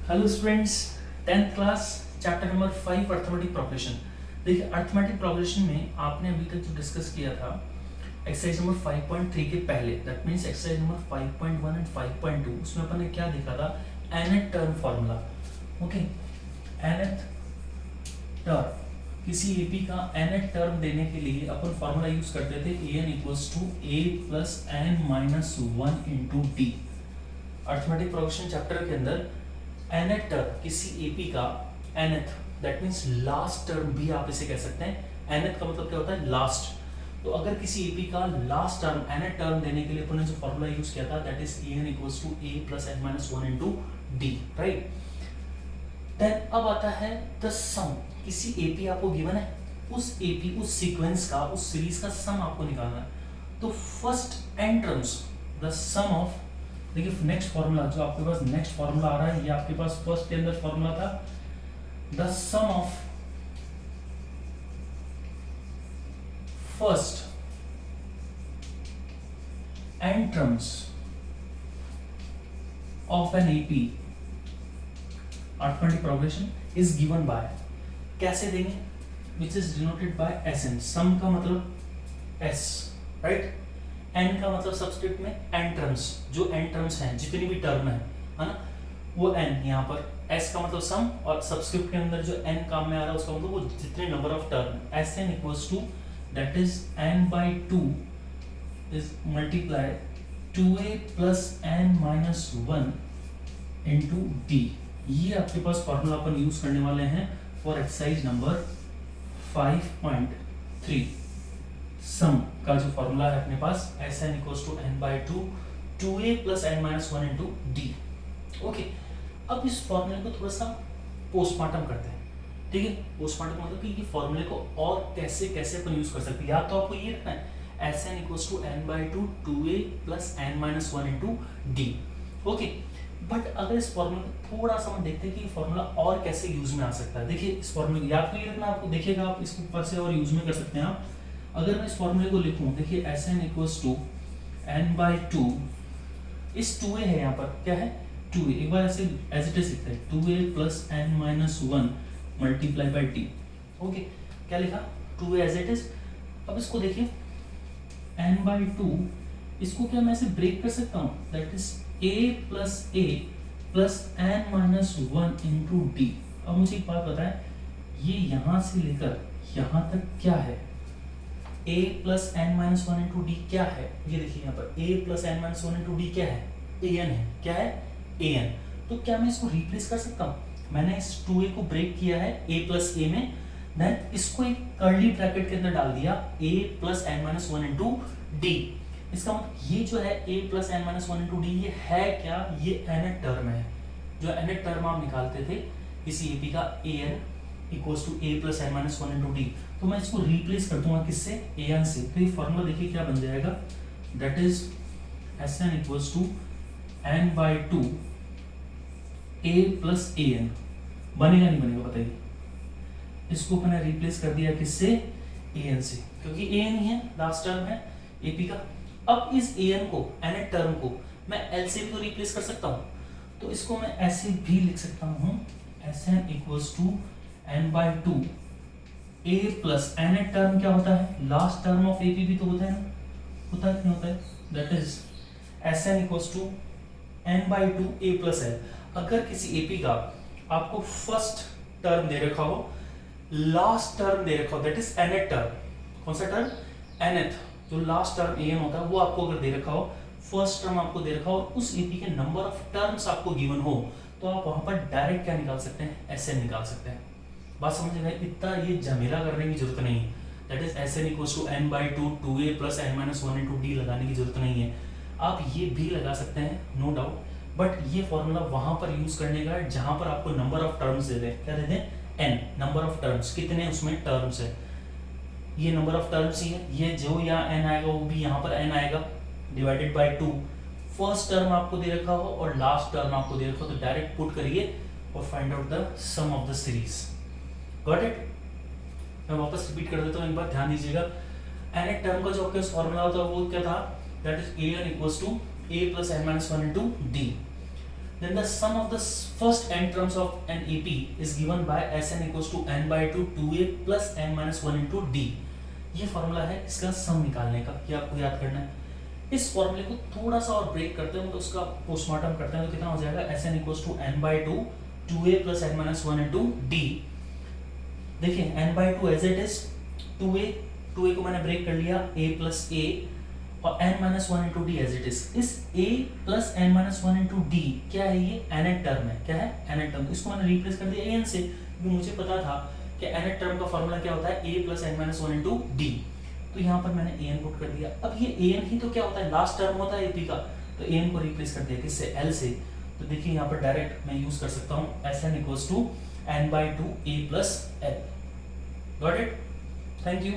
Hello students, 10th class chapter number 5 arithmetic progression. देखिए, arithmetic progression में आपने अभी तक जो डिस्कस किया था एक्सरसाइज नंबर 5.3 के पहले, that means exercise number 5.1 and 5.2, उसमें अपन ने क्या देखा था? nth term formula. Okay, nth term, किसी एपी का nth टर्म देने के लिए अपन फार्मूला यूज करते थे an equals to a plus n minus 1 into D. Arithmetic progression chapter के अंदर nth टर्म किसी एपी का nth, that means last term भी आप इसे कह सकते हैं। nth का मतलब क्या होता है? लास्ट। तो अगर किसी एपी का लास्ट टर्म nth टर्म देने के लिए अपन ने जो फॉर्मूला यूज किया था that is an equals to a plus n minus 1 into d, right. Then अब आता है द सम। किसी एपी आपको गिवन है, उस एपी, उस सीक्वेंस का, उस सीरीज का सम आपको निकालना है। तो first n terms, the sum of, देखिए नेक्स्ट फॉर्मूला जो आपके पास नेक्स्ट फॉर्मूला आ रहा है, ये आपके पास फर्स्ट के अंदर फॉर्मूला था, the sum of first n terms of an AP arithmetic progression is given by, कैसे देंगे? Which is denoted by Sn। Sum का मतलब s, राइट। n का मतलब सब्सक्रिप्ट में n टर्म्स, जो n टर्म्स हैं, जितनी भी टर्म है ना, वो n यहाँ पर, s का मतलब सम, और सब्सक्रिप्ट के अंदर जो n काम में आ रहा है उसका मतलब वो जितने number of term, Sn equals to that is n by 2 is multiply 2a plus n minus 1 into d। ये आपके पास फॉर्मूला अपन यूज करने वाले हैं फॉर एक्सरसाइज नंबर 5.3। सम का जो फॉर्मूला है अपने पास Sn equals to n by 2 2a plus n minus 1 into d। Okay, अब इस फॉर्मूले को थोड़ा सा पोस्टमार्टम करते हैं, ठीक है। पोस्टमार्टम मतलब कि ये फॉर्मूले को और कैसे कैसे अपन यूज कर सकते हैं। या तो आपको ये रखना है Sn equals to n by 2 2a plus n minus 1 into d। Okay, but अगर इस फॉर्मूले को थोड़ा सा हम देखते हैं कि ये फॉर्मूला और कैसे यूज में आ सकता है। देखिए इस फॉर्मूले, या तो ये रखना, आपको देखिएगा आप इसको ऊपर से और यूज में कर सकते हैं आप। अगर मैं इस फॉर्मूले को लिखूं, देखिए Sn equals to n by 2, इस 2a है यहाँ पर, क्या है? 2a, एक बार ऐसे एज इट इज लिखते हैं 2a plus n minus 1 multiply by d। Okay, क्या लिखा? 2a as it is. अब इसको देखिए n by 2, इसको क्या मैं ऐसे ब्रेक कर सकता हूँ, that is a plus n minus 1 into D. अब मुझे एक बात बताएं, ये यहाँ से लेकर यहाँ तक क्या है? a plus n minus 1 into D क्या है? ये देखिए यहाँ पर a plus n minus 1 into D क्या है? an है। क्या है? an। तो क्या मैं इसको रिप्लेस कर सकता हूँ? मैंने इस 2a को ब्रेक किया है a प्लस a में, देन इसको एक कर्ली ब्रैकेट के अंदर डाल दिया a plus n minus 1 into D. इसका मतलब ये जो है a plus n minus 1 into D, ये है क्या? ये nth टर्म है। जो nth टर्म आप निकालते थे किसी एपी का an equals to a plus n minus 1 into D, तो मैं इसको रिप्लेस कर दूंगा किससे? an से। तो ये फॉर्मूला देखिए क्या बन जाएगा, that is Sn equals to n by 2 a plus an। बनेगा नहीं बनेगा बताइए? इसको मैंने रिप्लेस कर दिया किससे? an से, क्योंकि an ही है, लास्ट टर्म है एपी का। अब इस an को, nth टर्म को मैं l से भी तो रिप्लेस कर सकता हूँ, तो इसको मैं ऐसे भी लिख सकता हूँ Sn equals to n by 2 a plus nth term क्या होता है? लास्ट टर्म ऑफ एपी भी तो होता है ना, होता है, नहीं होता है? That is Sn equals to n by 2 a plus l। अगर किसी एपी का आपको फर्स्ट टर्म दे रखा हो, लास्ट टर्म दे रखा हो, दैट इज nth टर्म। कौन सा टर्म? nth, जो लास्ट टर्म an होता है वो आपको अगर दे रखा हो, फर्स्ट टर्म आपको दे रखा हो, उस एपी के नंबर ऑफ टर्म्स आपको गिवन हो, तो आप वहां पर डायरेक्ट क्या निकाल सकते हैं? Sn निकाल सकते हैं। बात समझ गए? इतना ये झमेला करने की जरूरत नहीं है। That is Sn equals to n by 2 2a plus n minus 1 into D लगाने की जरूरत नहीं है। आप ये भी लगा सकते हैं, नो डाउट, बट ये फॉर्मूला वहां पर यूज करने का है जहां पर आपको नंबर ऑफ टर्म्स दे दें। क्या दे दें? n, नंबर ऑफ टर्म्स, कितने उसमें टर्म्स है, ये नंबर ऑफ टर्म्स ही है। ये जो यहाँ n आएगा वो भी यहाँ पर n आएगा डिवाइडेड बाय 2। फर्स्ट टर्म आपको दे रखा हो और लास्ट टर्म आपको दे रखा हो, तो डायरेक्ट पुट करिए और find out the sum of the series. Got it? मैं वापस रिपीट कर देता हूँ, एक बार ध्यान दीजिएगा। nth टर्म का जो आपके फॉर्मूला होता है वो क्या था? That is an equals to a plus n minus 1 into D. then the sum of the first n terms of an AP is given by Sn equals to n by 2 2a plus n minus 1 into d. ये formula है इसका सम निकालने का, ये आपको याद करना है। इस फॉर्मूले को थोड़ा सा और ब्रेक करते हैं, तो उसका पोस्टमार्टम करते हैं, तो कितना हो जाएगा Sn equals to n by 2 2a plus n minus 1 into d। देखिए n by 2 as it is 2a को मैंने ब्रेक कर लिया a plus a और n minus 1 into d as it is. इस a plus n minus 1 into d क्या है, ये nth टर्म है। क्या है, nth टर्म। इसको मैंने रिप्लेस कर दिया an से, क्योंकि मुझे पता था कि nth टर्म का फॉर्मूला क्या होता है a plus n minus 1 into d। तो यहाँ पर मैंने an पुट कर दिया। अब ये an ही तो क्या होता है, लास्ट टर्म होता है AP का, तो an को रिप्लेस कर दिया किससे, l से। तो देखिए यहाँ पर डायरेक्ट मैं यूज कर सकता हूँ Sn equals to n by 2 a plus l। Got it? Thank you.